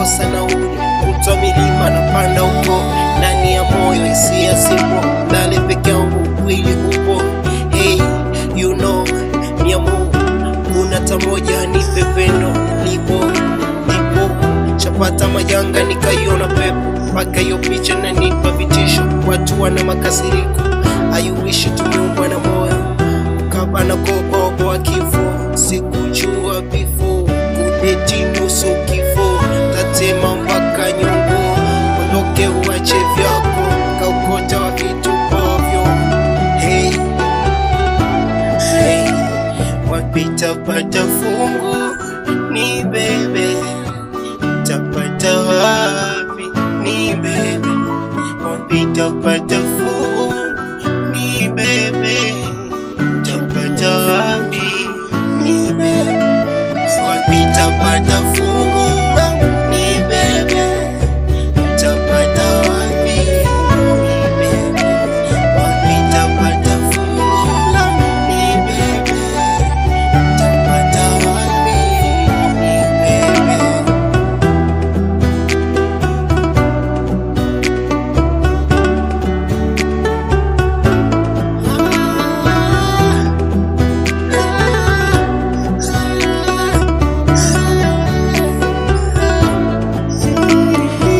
nakosa nauli, kutwa milima na panda uko, ndani ya moyo hisia sipo, ndani peke yangu kweli upo. Hey, you know, mi amor, kuna tamoja nipe pendo, nipo chapata majanga nikaiona pepo, mpaka hiyo picha na nipa vitisho, watu wana makasiriko. I wish tumeumbwa na moyo kabana gogo wa kifo, sikujua before kudeti nusu kifo, tatema mpaka nyongo, ondoke uache vyako, kaukota wa vitu ovyo. Hey, hey, wapita pata fungu ni bebe, tapata wapi ni bebe, wapita pata fungu ni bebe, tapata wapi ni bebe, wapita pata fungu ni bebe, tapata wapi ni bebe, wapita pata fungu ni bebe, tapata wapi ni bebe.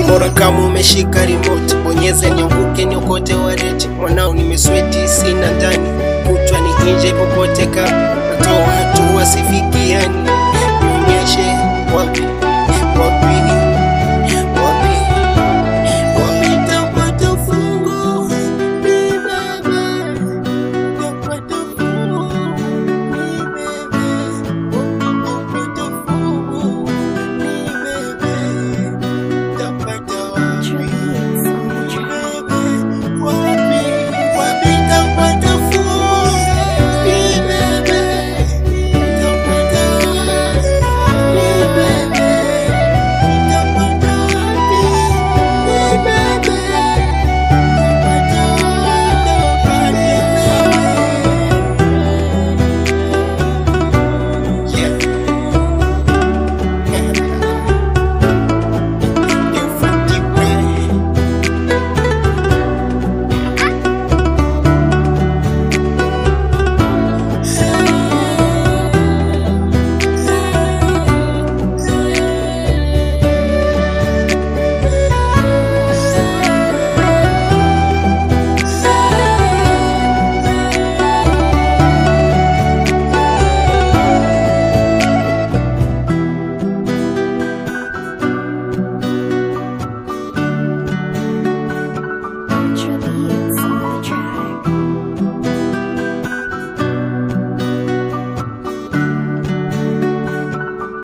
Bora kama umeshika remote, bonyeze nianguke niokote wareti, mwanao nimesweti sina ndani, kutwa ni nje popote, kama natoa hatua sifikiani, nionyeshe wapi